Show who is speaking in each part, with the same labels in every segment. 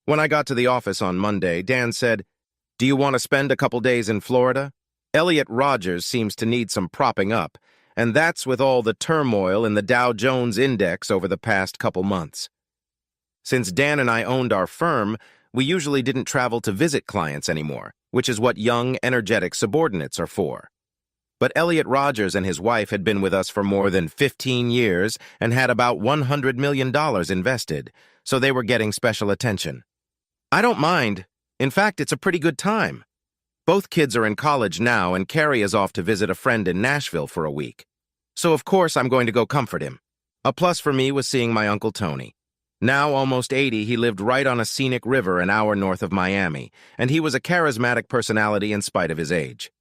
Speaker 1: When I got to the office on Monday, Dan said, "Do you want to spend a couple days in Florida? Elliot Rogers seems to need some propping up, and that's with all the turmoil in the Dow Jones Index over the past couple months." Since Dan and I owned our firm, we usually didn't travel to visit clients anymore, which is what young, energetic subordinates are for. But Elliot Rogers and his wife had been with us for more than 15 years and had about $100 million invested, so they were getting special attention. I don't mind. In fact, it's a pretty good time. Both kids are in college now, and Carrie is off to visit a friend in Nashville for a week. So of course I'm going to go comfort him. A plus for me was seeing my Uncle Tony. Now almost 80, he lived right on a scenic river an hour north of Miami, and he was a charismatic personality in spite of his age.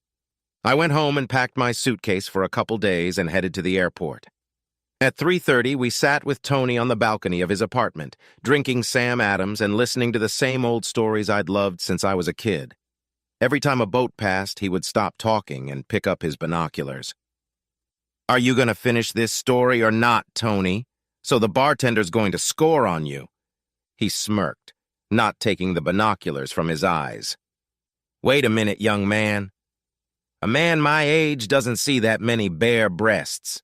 Speaker 1: I went home and packed my suitcase for a couple days and headed to the airport. At 3:30, we sat with Tony on the balcony of his apartment, drinking Sam Adams and listening to the same old stories I'd loved since I was a kid. Every time a boat passed, he would stop talking and pick up his binoculars. "Are you going to finish this story or not, Tony? So the bartender's going to score on you." He smirked, not taking the binoculars from his eyes. "Wait a minute, young man. A man my age doesn't see that many bare breasts."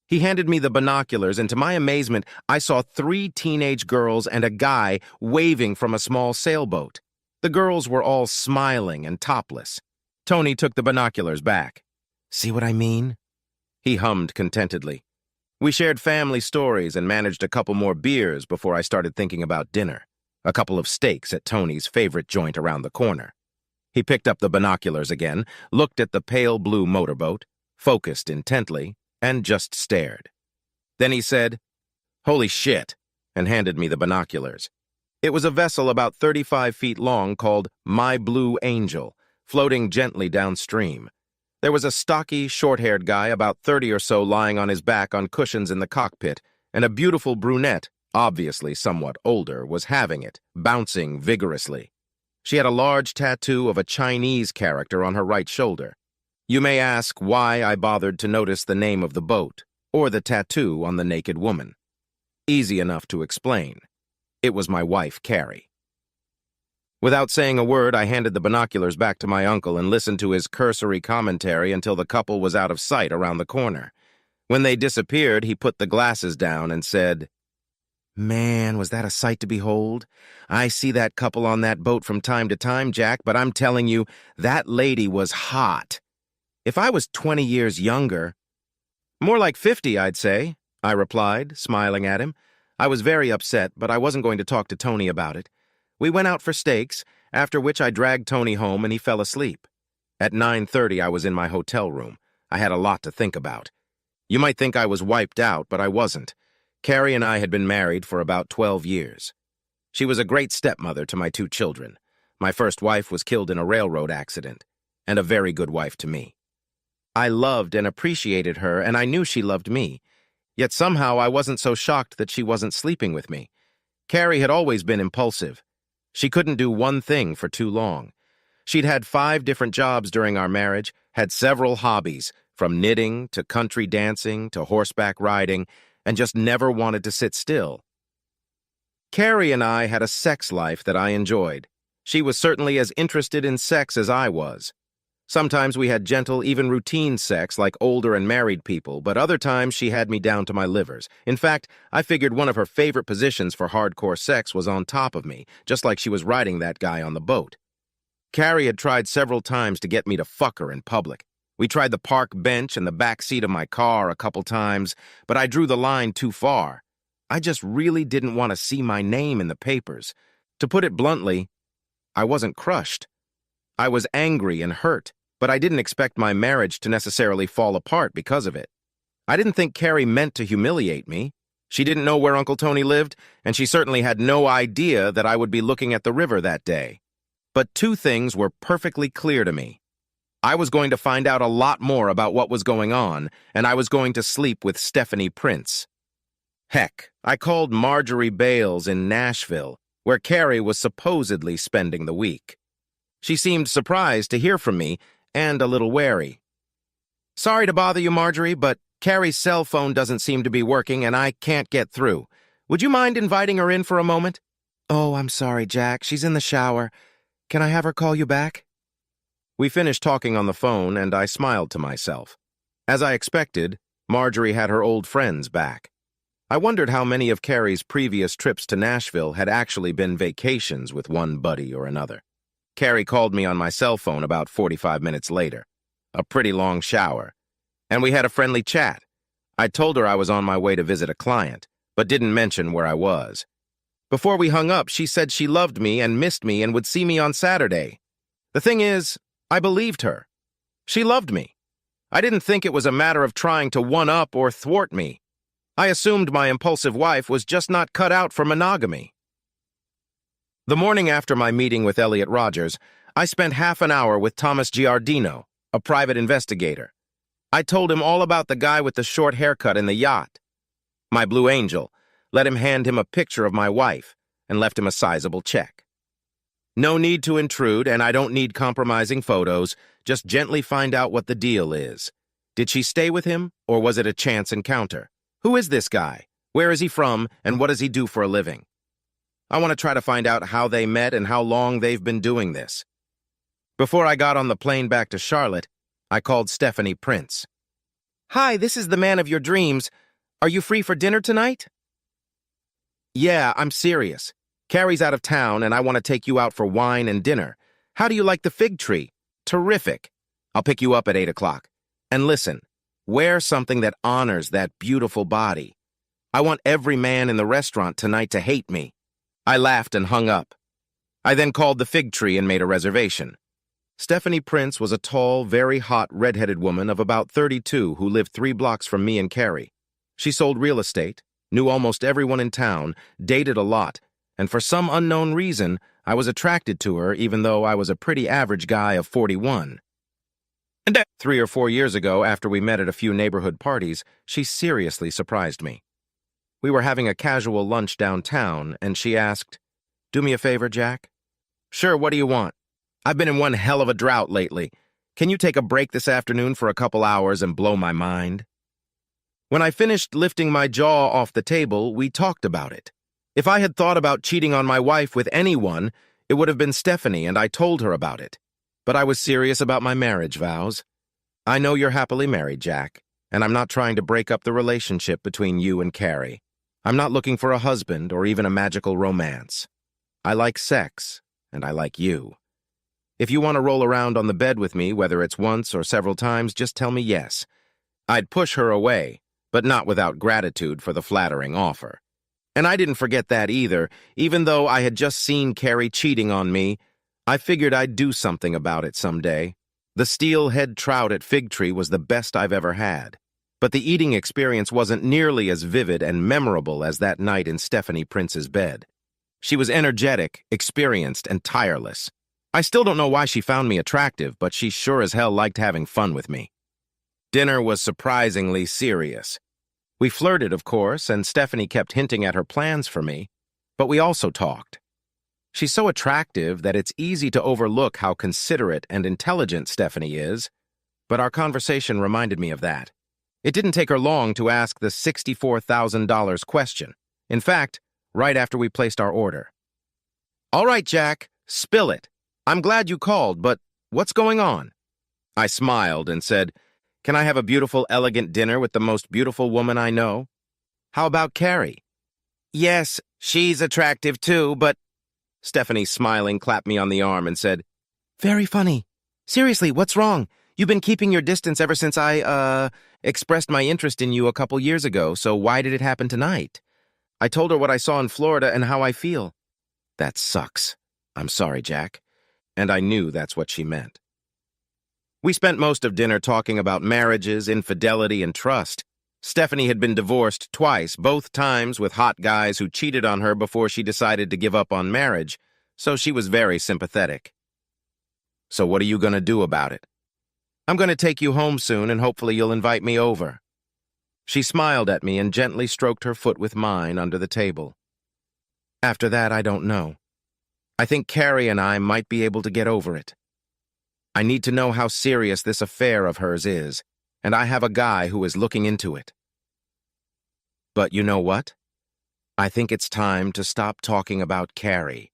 Speaker 1: He handed me the binoculars, and to my amazement, I saw 3 teenage girls and a guy waving from a small sailboat. The girls were all smiling and topless. Tony took the binoculars back. "See what I mean?" He hummed contentedly. We shared family stories and managed a couple more beers before I started thinking about dinner. A couple of steaks at Tony's favorite joint around the corner. He picked up the binoculars again, looked at the pale blue motorboat, focused intently, and just stared. Then he said, "Holy shit," and handed me the binoculars. It was a vessel about 35 feet long called My Blue Angel, floating gently downstream. There was a stocky, short-haired guy about 30 or so lying on his back on cushions in the cockpit, and a beautiful brunette, obviously somewhat older, was having it, bouncing vigorously. She had a large tattoo of a Chinese character on her right shoulder. You may ask why I bothered to notice the name of the boat, or the tattoo on the naked woman. Easy enough to explain. It was my wife, Carrie. Without saying a word, I handed the binoculars back to my uncle and listened to his cursory commentary until the couple was out of sight around the corner. When they disappeared, he put the glasses down and said, "Man, was that a sight to behold? I see that couple on that boat from time to time, Jack, but I'm telling you, that lady was hot. If I was 20 years younger—" "More like 50, I'd say," I replied, smiling at him. I was very upset, but I wasn't going to talk to Tony about it. We went out for steaks, after which I dragged Tony home and he fell asleep. At 9:30, I was in my hotel room. I had a lot to think about. You might think I was wiped out, but I wasn't. Carrie and I had been married for about 12 years. She was a great stepmother to my 2 children. My first wife was killed in a railroad accident, and a very good wife to me. I loved and appreciated her, and I knew she loved me. Yet somehow I wasn't so shocked that she wasn't sleeping with me. Carrie had always been impulsive. She couldn't do one thing for too long. She'd had 5 different jobs during our marriage, had several hobbies, from knitting to country dancing to horseback riding, and just never wanted to sit still. Carrie and I had a sex life that I enjoyed. She was certainly as interested in sex as I was. Sometimes we had gentle, even routine sex like older and married people, but other times she had me down to my livers. In fact, I figured one of her favorite positions for hardcore sex was on top of me, just like she was riding that guy on the boat. Carrie had tried several times to get me to fuck her in public. We tried the park bench and the back seat of my car a couple times, but I drew the line too far. I just really didn't want to see my name in the papers. To put it bluntly, I wasn't crushed. I was angry and hurt, but I didn't expect my marriage to necessarily fall apart because of it. I didn't think Carrie meant to humiliate me. She didn't know where Uncle Tony lived, and she certainly had no idea that I would be looking at the river that day. But 2 things were perfectly clear to me. I was going to find out a lot more about what was going on, and I was going to sleep with Stephanie Prince. Heck, I called Marjorie Bales in Nashville, where Carrie was supposedly spending the week. She seemed surprised to hear from me, and a little wary. "Sorry to bother you, Marjorie, but Carrie's cell phone doesn't seem to be working and I can't get through. Would you mind inviting her in for a moment?" Oh, I'm sorry, Jack. She's in the shower. Can I have her call you back? We finished talking on the phone, and I smiled to myself. As I expected, Marjorie had her old friends back. I wondered how many of Carrie's previous trips to Nashville had actually been vacations with one buddy or another. Carrie called me on my cell phone about 45 minutes later. A pretty long shower. And we had a friendly chat. I told her I was on my way to visit a client, but didn't mention where I was. Before we hung up, she said she loved me and missed me and would see me on Saturday. The thing is, I believed her. She loved me. I didn't think it was a matter of trying to one-up or thwart me. I assumed my impulsive wife was just not cut out for monogamy. The morning after my meeting with Elliot Rogers, I spent half an hour with Thomas Giardino, a private investigator. I told him all about the guy with the short haircut in the yacht. My Blue Angel, let him hand him a picture of my wife, and left him a sizable check. No need to intrude, and I don't need compromising photos. Just gently find out what the deal is. Did she stay with him, or was it a chance encounter? Who is this guy? Where is he from, and what does he do for a living? I want to try to find out how they met and how long they've been doing this. Before I got on the plane back to Charlotte, I called Stephanie Prince. Hi, this is the man of your dreams. Are you free for dinner tonight? Yeah, I'm serious. Carrie's out of town, and I want to take you out for wine and dinner. How do you like the fig tree? Terrific. I'll pick you up at 8 o'clock. And listen, wear something that honors that beautiful body. I want every man in the restaurant tonight to hate me. I laughed and hung up. I then called the fig tree and made a reservation. Stephanie Prince was a tall, very hot, red-headed woman of about 32 who lived 3 blocks from me and Carrie. She sold real estate, knew almost everyone in town, dated a lot, and for some unknown reason, I was attracted to her even though I was a pretty average guy of 41. And 3 or 4 years ago, after we met at a few neighborhood parties, she seriously surprised me. We were having a casual lunch downtown, and she asked, "Do me a favor, Jack?" "Sure, what do you want?" "I've been in one hell of a drought lately. Can you take a break this afternoon for a couple hours and blow my mind?" When I finished lifting my jaw off the table, we talked about it. If I had thought about cheating on my wife with anyone, it would have been Stephanie, and I told her about it. But I was serious about my marriage vows. I know you're happily married, Jack, and I'm not trying to break up the relationship between you and Carrie. I'm not looking for a husband or even a magical romance. I like sex, and I like you. If you want to roll around on the bed with me, whether it's once or several times, just tell me yes. I'd push her away, but not without gratitude for the flattering offer. And I didn't forget that either. Even though I had just seen Carrie cheating on me, I figured I'd do something about it someday. The steelhead trout at Fig Tree was the best I've ever had. But the eating experience wasn't nearly as vivid and memorable as that night in Stephanie Prince's bed. She was energetic, experienced, and tireless. I still don't know why she found me attractive, but she sure as hell liked having fun with me. Dinner was surprisingly serious. We flirted, of course, and Stephanie kept hinting at her plans for me, but we also talked. She's so attractive that it's easy to overlook how considerate and intelligent Stephanie is, but our conversation reminded me of that. It didn't take her long to ask the $64,000 question. In fact, right after we placed our order. "All right, Jack, spill it. I'm glad you called, but what's going on?" I smiled and said, "Can I have a beautiful, elegant dinner with the most beautiful woman I know?" "How about Carrie?" "Yes, she's attractive too, but..." Stephanie, smiling, clapped me on the arm and said, "Very funny. Seriously, what's wrong? You've been keeping your distance ever since I, expressed my interest in you a couple years ago, so why did it happen tonight?" I told her what I saw in Florida and how I feel. "That sucks. I'm sorry, Jack." And I knew that's what she meant. We spent most of dinner talking about marriages, infidelity, and trust. Stephanie had been divorced twice, both times with hot guys who cheated on her before she decided to give up on marriage, so she was very sympathetic. "So what are you going to do about it?" "I'm going to take you home soon, and hopefully you'll invite me over." She smiled at me and gently stroked her foot with mine under the table. After that, I don't know. I think Carrie and I might be able to get over it. I need to know how serious this affair of hers is, and I have a guy who is looking into it. But you know what? I think it's time to stop talking about Carrie.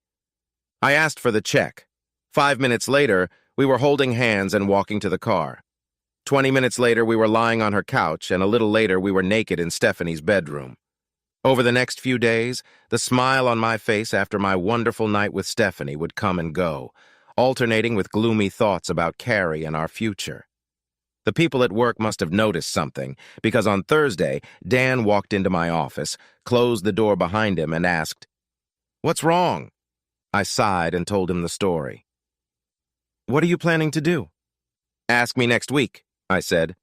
Speaker 1: I asked for the check. 5 minutes later, we were holding hands and walking to the car. 20 minutes later, we were lying on her couch, and a little later, we were naked in Stephanie's bedroom. Over the next few days, the smile on my face after my wonderful night with Stephanie would come and go, alternating with gloomy thoughts about Carrie and our future. The people at work must have noticed something, because on Thursday, Dan walked into my office, closed the door behind him, and asked, "What's wrong?" I sighed and told him the story. "What are you planning to do?" "Ask me next week," I said.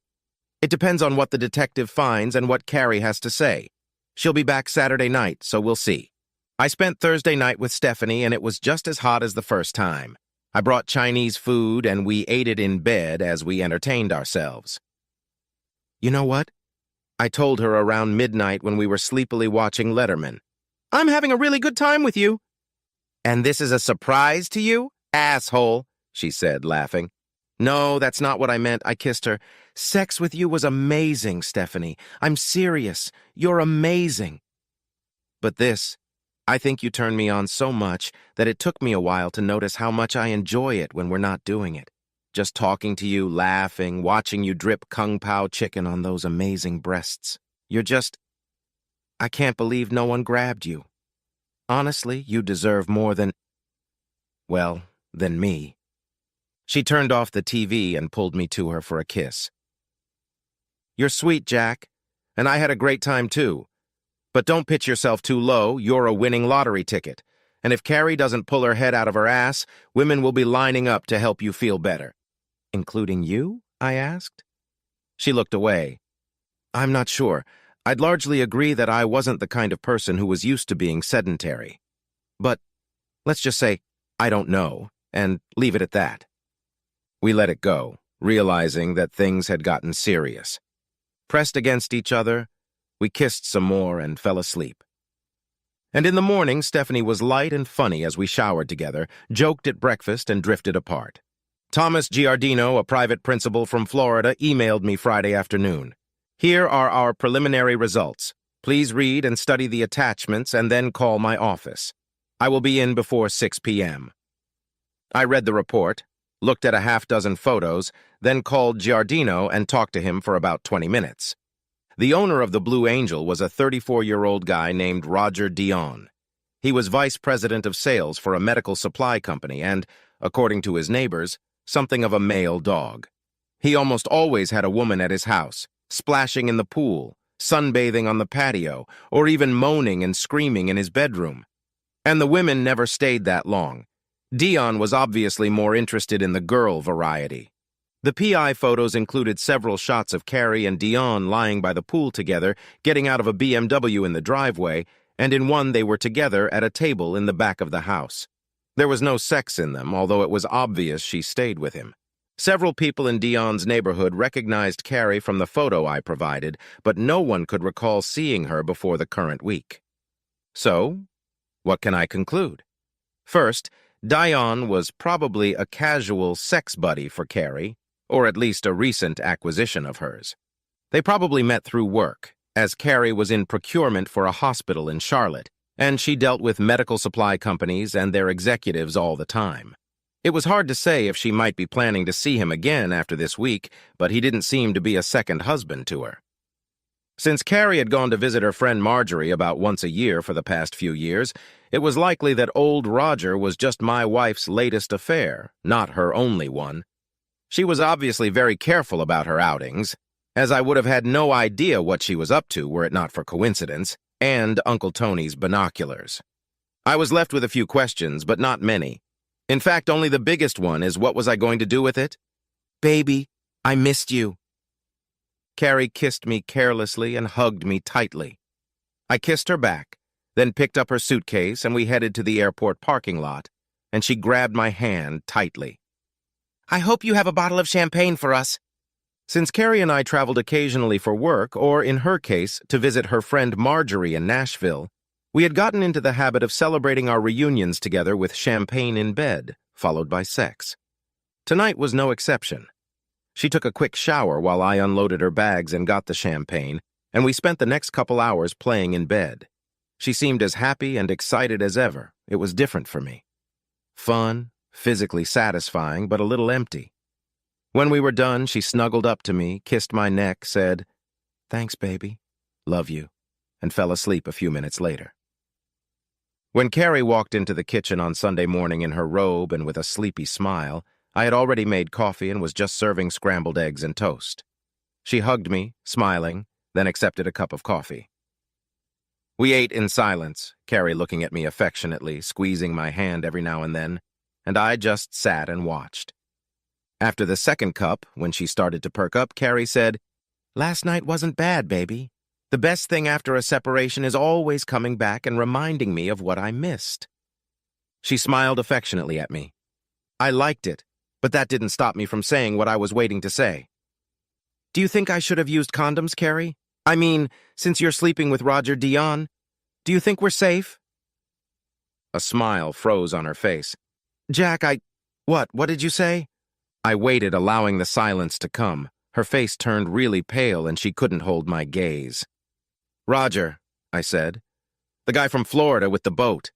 Speaker 1: "It depends on what the detective finds and what Carrie has to say. She'll be back Saturday night, so we'll see." I spent Thursday night with Stephanie, and it was just as hot as the first time. I brought Chinese food, and we ate it in bed as we entertained ourselves. "You know what?" I told her around midnight when we were sleepily watching Letterman. "I'm having a really good time with you." "And this is a surprise to you, asshole," she said, laughing. "No, that's not what I meant," I kissed her. "Sex with you was amazing, Stephanie. I'm serious. You're amazing." But this, I think you turned me on so much that it took me a while to notice how much I enjoy it when we're not doing it. Just talking to you, laughing, watching you drip Kung Pao chicken on those amazing breasts. You're just... I can't believe no one grabbed you. Honestly, you deserve more than... well, than me. She turned off the TV and pulled me to her for a kiss. "You're sweet, Jack, and I had a great time too. But don't pitch yourself too low, you're a winning lottery ticket. And if Carrie doesn't pull her head out of her ass, women will be lining up to help you feel better." "Including you?" I asked. She looked away. "I'm not sure. I'd largely agree that I wasn't the kind of person who was used to being sedentary. But let's just say, I don't know, and leave it at that." We let it go, realizing that things had gotten serious. Pressed against each other, we kissed some more and fell asleep. And in the morning, Stephanie was light and funny as we showered together, joked at breakfast, and drifted apart. Thomas Giardino, a private principal from Florida, emailed me Friday afternoon. "Here are our preliminary results. Please read and study the attachments and then call my office. I will be in before 6 p.m. I read the report, looked at a half-dozen photos, then called Giardino and talked to him for about 20 minutes. The owner of the Blue Angel was a 34-year-old guy named Roger Dion. He was vice president of sales for a medical supply company and, according to his neighbors, something of a male dog. He almost always had a woman at his house, splashing in the pool, sunbathing on the patio, or even moaning and screaming in his bedroom. And the women never stayed that long. Dion was obviously more interested in the girl variety. The PI photos included several shots of Carrie and Dion lying by the pool together, getting out of a BMW in the driveway, and in one they were together at a table in the back of the house. There was no sex in them, although it was obvious she stayed with him. Several people in Dion's neighborhood recognized Carrie from the photo I provided, but no one could recall seeing her before the current week. So, what can I conclude? First, Dion was probably a casual sex buddy for Carrie, or at least a recent acquisition of hers. They probably met through work, as Carrie was in procurement for a hospital in Charlotte, and she dealt with medical supply companies and their executives all the time. It was hard to say if she might be planning to see him again after this week, but he didn't seem to be a second husband to her. Since Carrie had gone to visit her friend Marjorie about once a year for the past few years, it was likely that old Roger was just my wife's latest affair, not her only one. She was obviously very careful about her outings, as I would have had no idea what she was up to were it not for coincidence, and Uncle Tony's binoculars. I was left with a few questions, but not many. In fact, only the biggest one is, what was I going to do with it? "Baby, I missed you." Carrie kissed me carelessly and hugged me tightly. I kissed her back, then picked up her suitcase and we headed to the airport parking lot, and she grabbed my hand tightly. "I hope you have a bottle of champagne for us." Since Carrie and I traveled occasionally for work, or in her case, to visit her friend Marjorie in Nashville, we had gotten into the habit of celebrating our reunions together with champagne in bed, followed by sex. Tonight was no exception. She took a quick shower while I unloaded her bags and got the champagne, and we spent the next couple hours playing in bed. She seemed as happy and excited as ever. It was different for me. Fun, physically satisfying, but a little empty. When we were done, she snuggled up to me, kissed my neck, said, "Thanks, baby. Love you," and fell asleep a few minutes later. When Carrie walked into the kitchen on Sunday morning in her robe and with a sleepy smile, I had already made coffee and was just serving scrambled eggs and toast. She hugged me, smiling, then accepted a cup of coffee. We ate in silence, Carrie looking at me affectionately, squeezing my hand every now and then, and I just sat and watched. After the second cup, when she started to perk up, Carrie said, "Last night wasn't bad, baby. The best thing after a separation is always coming back and reminding me of what I missed." She smiled affectionately at me. I liked it, but that didn't stop me from saying what I was waiting to say. "Do you think I should have used condoms, Carrie? I mean, since you're sleeping with Roger Dion, do you think we're safe?" A smile froze on her face. "Jack, What did you say?" I waited, allowing the silence to come. Her face turned really pale and she couldn't hold my gaze. "Roger," I said. "The guy from Florida with the boat."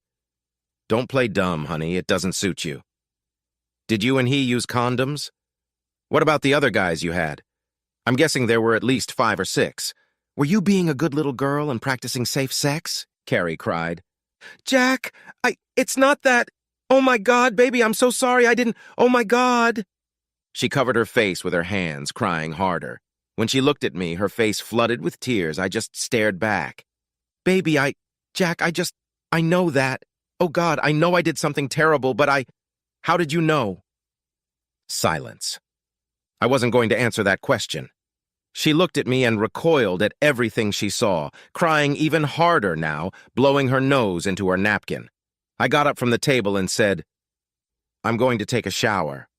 Speaker 1: "Don't play dumb, honey. It doesn't suit you." "Did you and he use condoms? What about the other guys you had? I'm guessing there were at least 5 or 6. Were you being a good little girl and practicing safe sex?" Carrie cried. "Jack, it's not that. Oh my God, baby, I'm so sorry, oh my God." She covered her face with her hands, crying harder. When she looked at me, her face flooded with tears. I just stared back. "Baby, Jack, I know that. Oh God, I know I did something terrible, but how did you know?" Silence. I wasn't going to answer that question. She looked at me and recoiled at everything she saw, crying even harder now, blowing her nose into her napkin. I got up from the table and said, "I'm going to take a shower."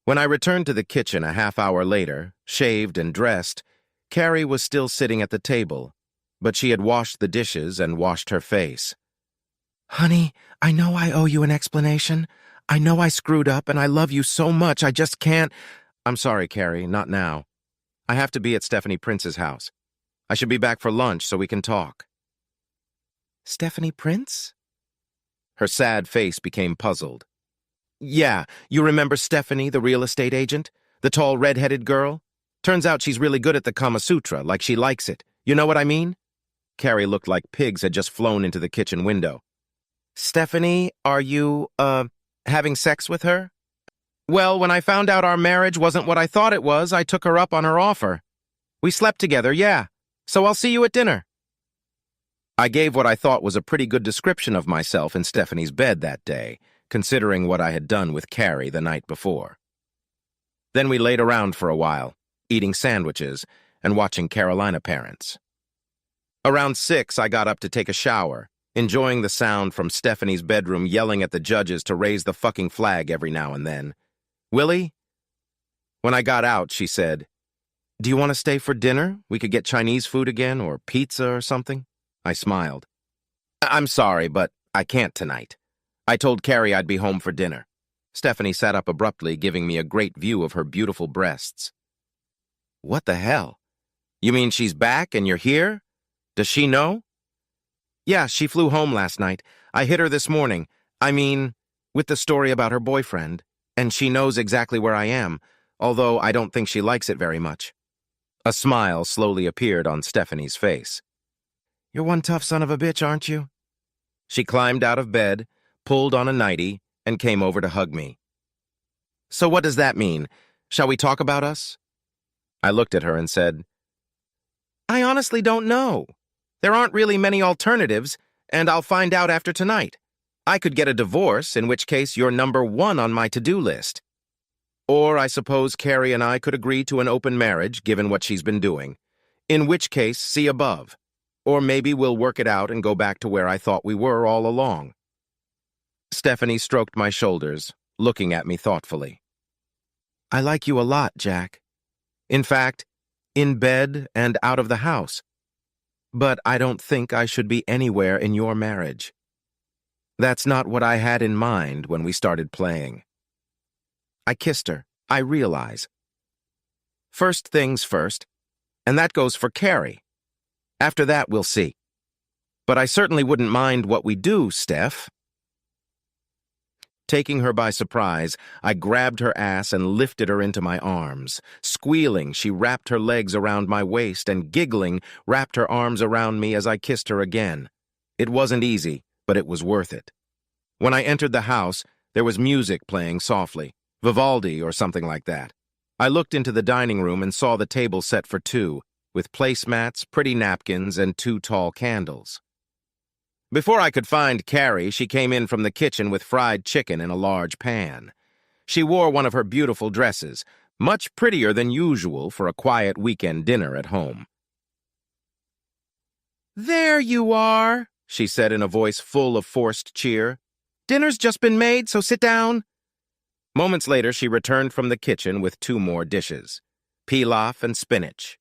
Speaker 1: When I returned to the kitchen a half hour later, shaved and dressed, Carrie was still sitting at the table, but she had washed the dishes and washed her face. "Honey, I know I owe you an explanation. I know I screwed up and I love you so much, I just can't—" "I'm sorry, Carrie, not now. I have to be at Stephanie Prince's house. I should be back for lunch so we can talk." "Stephanie Prince?" Her sad face became puzzled. "Yeah, you remember Stephanie, the real estate agent? The tall red-headed girl? Turns out she's really good at the Kama Sutra, like she likes it. You know what I mean?" Carrie looked like pigs had just flown into the kitchen window. "Stephanie, are you, having sex with her?" "Well, when I found out our marriage wasn't what I thought it was, I took her up on her offer. We slept together, yeah. So I'll see you at dinner." I gave what I thought was a pretty good description of myself in Stephanie's bed that day, considering what I had done with Carrie the night before. Then we laid around for a while, eating sandwiches and watching Carolina Parents. Around 6, I got up to take a shower, enjoying the sound from Stephanie's bedroom yelling at the judges to raise the fucking flag every now and then. "Willie?" When I got out, she said, "Do you want to stay for dinner? We could get Chinese food again, or pizza or something." I smiled. "I'm sorry, but I can't tonight. I told Carrie I'd be home for dinner." Stephanie sat up abruptly, giving me a great view of her beautiful breasts. "What the hell? You mean she's back and you're here? Does she know?" "Yeah, she flew home last night. I hit her this morning. I mean, with the story about her boyfriend. And she knows exactly where I am, although I don't think she likes it very much." A smile slowly appeared on Stephanie's face. "You're one tough son of a bitch, aren't you?" She climbed out of bed, pulled on a nightie, and came over to hug me. "So what does that mean? Shall we talk about us?" I looked at her and said, "I honestly don't know. There aren't really many alternatives, and I'll find out after tonight. I could get a divorce, in which case you're number 1 on my to-do list. Or I suppose Carrie and I could agree to an open marriage, given what she's been doing. In which case, see above. Or maybe we'll work it out and go back to where I thought we were all along." Stephanie stroked my shoulders, looking at me thoughtfully. "I like you a lot, Jack. In fact, in bed and out of the house. But I don't think I should be anywhere in your marriage. That's not what I had in mind when we started playing." I kissed her, I realize. First things first, and that goes for Carrie. After that, we'll see. But I certainly wouldn't mind what we do, Steph. Taking her by surprise, I grabbed her ass and lifted her into my arms. Squealing, she wrapped her legs around my waist and, giggling, wrapped her arms around me as I kissed her again. It wasn't easy, but it was worth it. When I entered the house, there was music playing softly, Vivaldi or something like that. I looked into the dining room and saw the table set for two, with placemats, pretty napkins, and 2 tall candles. Before I could find Carrie, she came in from the kitchen with fried chicken in a large pan. She wore one of her beautiful dresses, much prettier than usual for a quiet weekend dinner at home. "There you are," she said in a voice full of forced cheer. "Dinner's just been made, so sit down." Moments later, she returned from the kitchen with 2 more dishes, pilaf and spinach.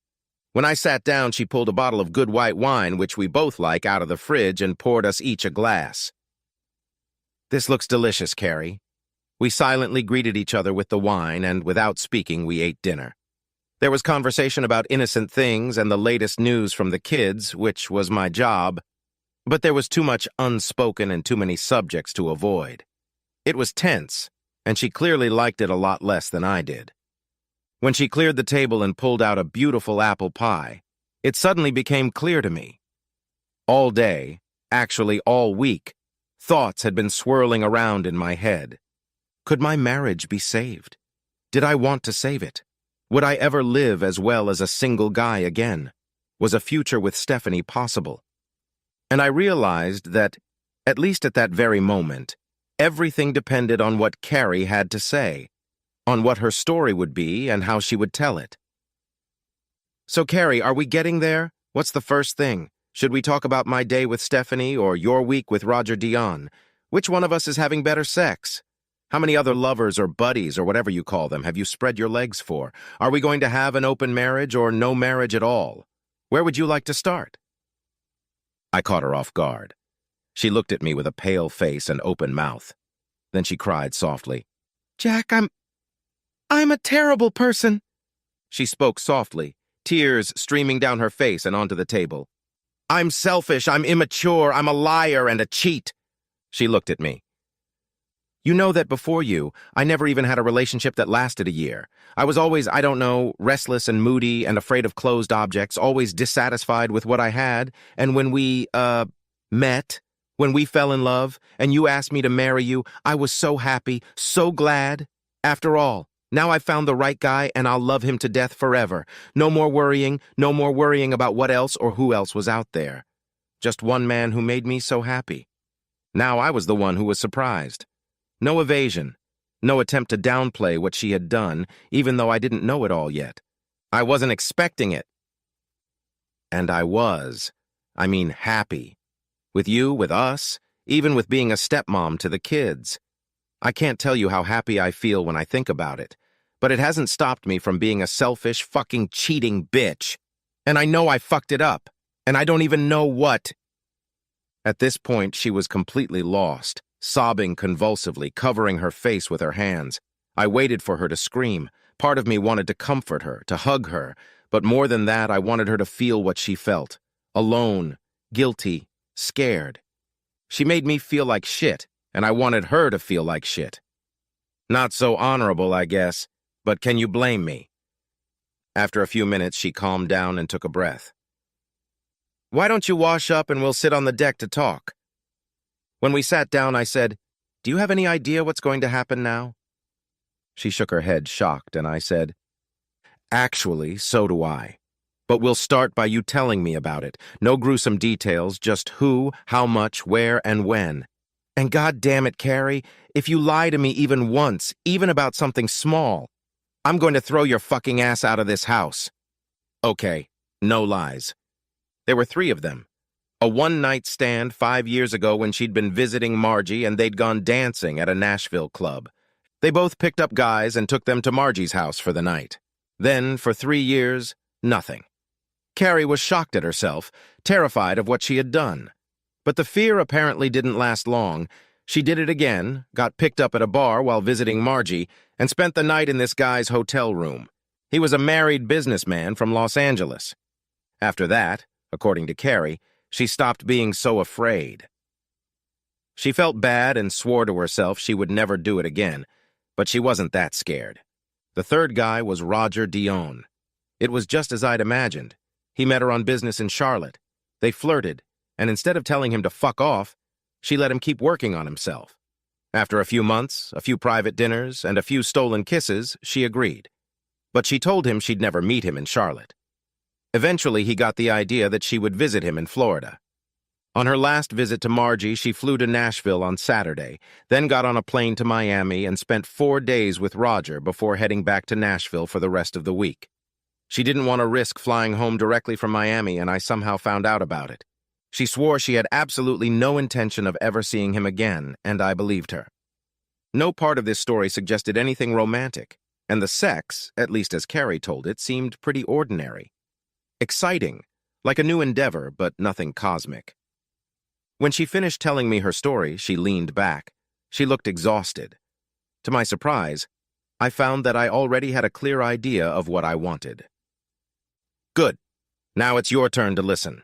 Speaker 1: When I sat down, she pulled a bottle of good white wine, which we both like, out of the fridge and poured us each a glass. "This looks delicious, Carrie." We silently greeted each other with the wine, and without speaking, we ate dinner. There was conversation about innocent things and the latest news from the kids, which was my job, but there was too much unspoken and too many subjects to avoid. It was tense, and she clearly liked it a lot less than I did. When she cleared the table and pulled out a beautiful apple pie, it suddenly became clear to me. All day, actually all week, thoughts had been swirling around in my head. Could my marriage be saved? Did I want to save it? Would I ever live as well as a single guy again? Was a future with Stephanie possible? And I realized that, at least at that very moment, everything depended on what Carrie had to say, on what her story would be and how she would tell it. "So, Carrie, are we getting there? What's the first thing? Should we talk about my day with Stephanie or your week with Roger Dion? Which one of us is having better sex? How many other lovers or buddies or whatever you call them have you spread your legs for? Are we going to have an open marriage or no marriage at all? Where would you like to start?" I caught her off guard. She looked at me with a pale face and open mouth. Then she cried softly, "Jack, I'm a terrible person." She spoke softly, tears streaming down her face and onto the table. "I'm selfish, I'm immature, I'm a liar and a cheat." She looked at me. "You know that before you, I never even had a relationship that lasted a year. I was always, I don't know, restless and moody and afraid of closed objects, always dissatisfied with what I had, and when we, met, when we fell in love, and you asked me to marry you, I was so happy, so glad. After all, now I've found the right guy and I'll love him to death forever. No more worrying about what else or who else was out there. Just one man who made me so happy." Now I was the one who was surprised. No evasion, no attempt to downplay what she had done, even though I didn't know it all yet. I wasn't expecting it. And I was. I mean, happy. With you, with us, even with being a stepmom to the kids. I can't tell you how happy I feel when I think about it, but it hasn't stopped me from being a selfish, fucking cheating bitch. And I know I fucked it up, and I don't even know what. At this point, she was completely lost, sobbing convulsively, covering her face with her hands. I waited for her to scream. Part of me wanted to comfort her, to hug her, but more than that, I wanted her to feel what she felt. Alone, guilty, scared. She made me feel like shit, and I wanted her to feel like shit. Not so honorable, I guess, but can you blame me? After a few minutes, she calmed down and took a breath. "Why don't you wash up and we'll sit on the deck to talk?" When we sat down, I said, "Do you have any idea what's going to happen now?" She shook her head, shocked, and I said, "Actually, so do I. But we'll start by you telling me about it. No gruesome details, just who, how much, where, and when. And God damn it, Carrie, if you lie to me even once, even about something small, I'm going to throw your fucking ass out of this house." Okay, no lies. There were 3 of them. A one-night stand 5 years ago when she'd been visiting Margie and they'd gone dancing at a Nashville club. They both picked up guys and took them to Margie's house for the night. Then, for 3 years, nothing. Carrie was shocked at herself, terrified of what she had done. But the fear apparently didn't last long. She did it again, got picked up at a bar while visiting Margie, and spent the night in this guy's hotel room. He was a married businessman from Los Angeles. After that, according to Carrie, She stopped being so afraid. She felt bad and swore to herself she would never do it again, but she wasn't that scared. The third guy was Roger Dion. It was just as I'd imagined. He met her on business in Charlotte. They flirted, and instead of telling him to fuck off, she let him keep working on himself. After a few months, a few private dinners, and a few stolen kisses, she agreed. But she told him she'd never meet him in Charlotte. Eventually, he got the idea that she would visit him in Florida. On her last visit to Margie, she flew to Nashville on Saturday, then got on a plane to Miami and spent 4 days with Roger before heading back to Nashville for the rest of the week. She didn't want to risk flying home directly from Miami, and I somehow found out about it. She swore she had absolutely no intention of ever seeing him again, and I believed her. No part of this story suggested anything romantic, and the sex, at least as Carrie told it, seemed pretty ordinary. Exciting, like a new endeavor, but nothing cosmic. When she finished telling me her story, she leaned back. She looked exhausted. To my surprise, I found that I already had a clear idea of what I wanted. Good. Now it's your turn to listen.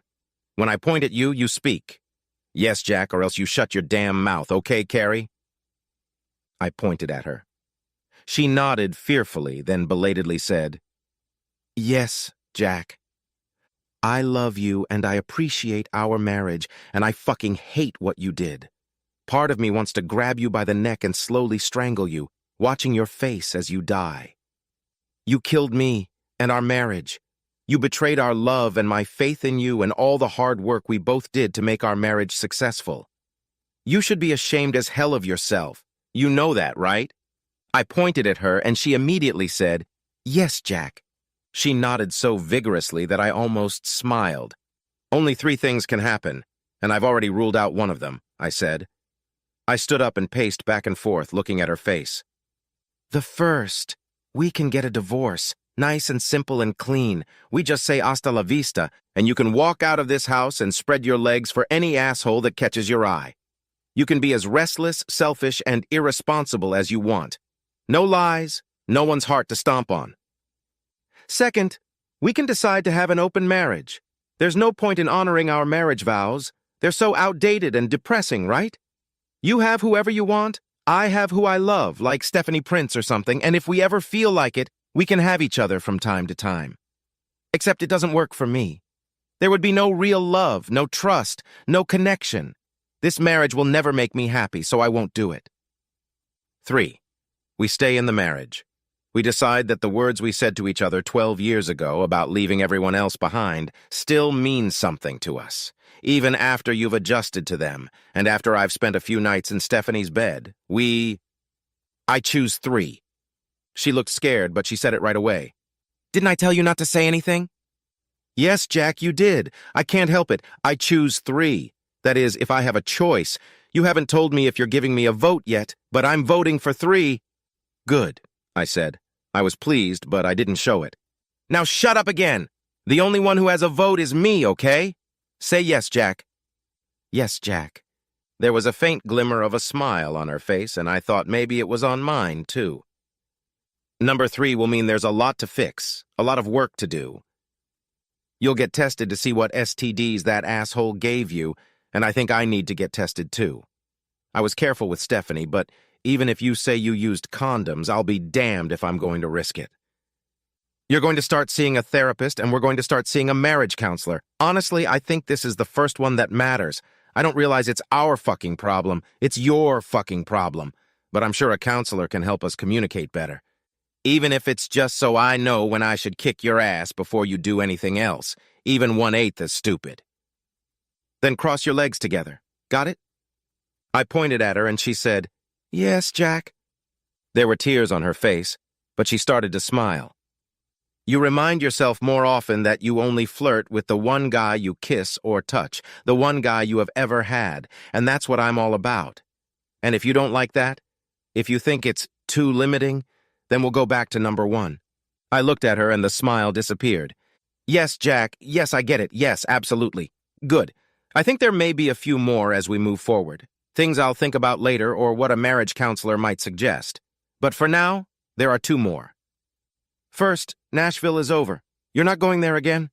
Speaker 1: When I point at you, you speak. Yes, Jack, or else you shut your damn mouth, okay, Carrie? I pointed at her. She nodded fearfully, then belatedly said, Yes, Jack. I love you and I appreciate our marriage, and I fucking hate what you did. Part of me wants to grab you by the neck and slowly strangle you, watching your face as you die. You killed me and our marriage. You betrayed our love and my faith in you and all the hard work we both did to make our marriage successful. You should be ashamed as hell of yourself. You know that, right? I pointed at her and she immediately said, Yes, Jack. She nodded so vigorously that I almost smiled. Only 3 things can happen, and I've already ruled out one of them, I said. I stood up and paced back and forth, looking at her face. The first, we can get a divorce, nice and simple and clean. We just say hasta la vista, and you can walk out of this house and spread your legs for any asshole that catches your eye. You can be as restless, selfish, and irresponsible as you want. No lies, no one's heart to stomp on. Second, we can decide to have an open marriage. There's no point in honoring our marriage vows. They're so outdated and depressing, right? You have whoever you want, I have who I love, like Stephanie Prince or something, and if we ever feel like it, we can have each other from time to time. Except it doesn't work for me. There would be no real love, no trust, no connection. This marriage will never make me happy, so I won't do it. 3. We stay in the marriage. We decide that the words we said to each other 12 years ago about leaving everyone else behind still mean something to us, even after you've adjusted to them, and after I've spent a few nights in Stephanie's bed. I choose 3. She looked scared, but she said it right away. Didn't I tell you not to say anything? Yes, Jack, you did. I can't help it. I choose 3. That is, if I have a choice. You haven't told me if you're giving me a vote yet, but I'm voting for 3. Good, I said. I was pleased, but I didn't show it. Now shut up again. The only one who has a vote is me, okay? Say yes, Jack. Yes, Jack. There was a faint glimmer of a smile on her face, and I thought maybe it was on mine, too. Number 3 will mean there's a lot to fix, a lot of work to do. You'll get tested to see what STDs that asshole gave you, and I think I need to get tested, too. I was careful with Stephanie, but even if you say you used condoms, I'll be damned if I'm going to risk it. You're going to start seeing a therapist, and we're going to start seeing a marriage counselor. Honestly, I think this is the first one that matters. I don't realize it's our fucking problem. It's your fucking problem. But I'm sure a counselor can help us communicate better. Even if it's just so I know when I should kick your ass before you do anything else. Even 1/8 is stupid. Then cross your legs together. Got it? I pointed at her and she said, Yes, Jack. There were tears on her face, but she started to smile. You remind yourself more often that you only flirt with the one guy you kiss or touch, the one guy you have ever had, and that's what I'm all about. And if you don't like that, if you think it's too limiting, then we'll go back to number 1. I looked at her and the smile disappeared. Yes, Jack, yes, I get it, yes, absolutely. Good. I think there may be a few more as we move forward. Things I'll think about later or what a marriage counselor might suggest. But for now, there are 2 more. First, Nashville is over. You're not going there again?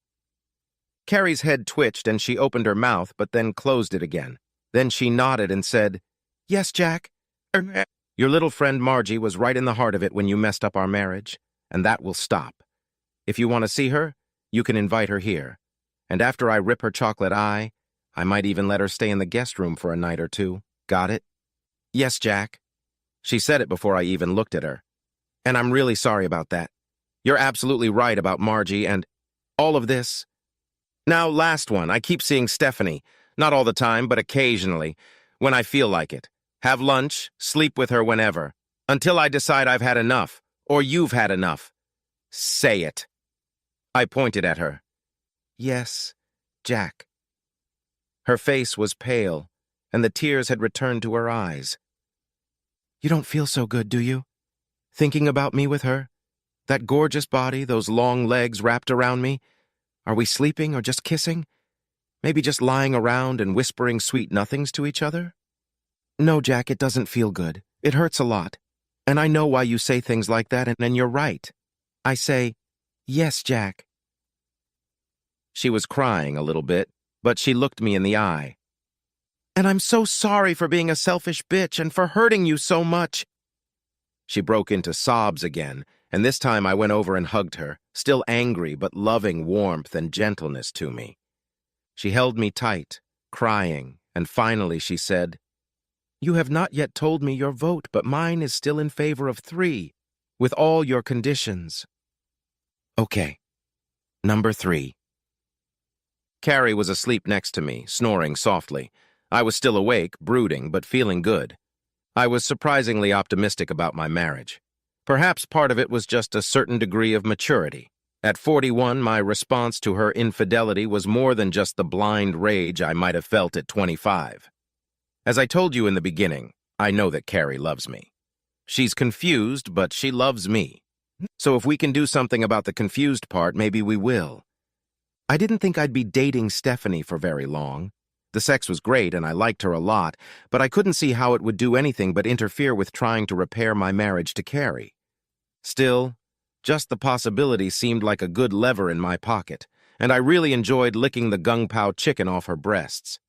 Speaker 1: Carrie's head twitched and she opened her mouth but then closed it again. Then she nodded and said, "Yes, Jack. Your little friend Margie was right in the heart of it when you messed up our marriage, and that will stop. If you want to see her, you can invite her here. And after I rip her chocolate eye, I might even let her stay in the guest room for a night or two. Got it?" "Yes, Jack." She said it before I even looked at her. "And I'm really sorry about that. You're absolutely right about Margie and all of this. Now, last one. I keep seeing Stephanie. Not all the time, but occasionally, when I feel like it. Have lunch, sleep with her whenever. Until I decide I've had enough, or you've had enough. Say it." I pointed at her. "Yes, Jack." Her face was pale, and the tears had returned to her eyes. "You don't feel so good, do you? Thinking about me with her? That gorgeous body, those long legs wrapped around me? Are we sleeping or just kissing? Maybe just lying around and whispering sweet nothings to each other?" "No, Jack, it doesn't feel good. It hurts a lot. And I know why you say things like that, and you're right. I say, yes, Jack." She was crying a little bit, but she looked me in the eye. "And I'm so sorry for being a selfish bitch and for hurting you so much." She broke into sobs again, and this time I went over and hugged her, still angry but loving warmth and gentleness to me. She held me tight, crying, and finally she said, "You have not yet told me your vote, but mine is still in favor of 3, with all your conditions." "Okay. Number 3. Carrie was asleep next to me, snoring softly. I was still awake, brooding, but feeling good. I was surprisingly optimistic about my marriage. Perhaps part of it was just a certain degree of maturity. At 41, my response to her infidelity was more than just the blind rage I might have felt at 25. As I told you in the beginning, I know that Carrie loves me. She's confused, but she loves me. So if we can do something about the confused part, maybe we will. I didn't think I'd be dating Stephanie for very long. The sex was great and I liked her a lot, but I couldn't see how it would do anything but interfere with trying to repair my marriage to Carrie. Still, just the possibility seemed like a good lever in my pocket, and I really enjoyed licking the gung-pao chicken off her breasts.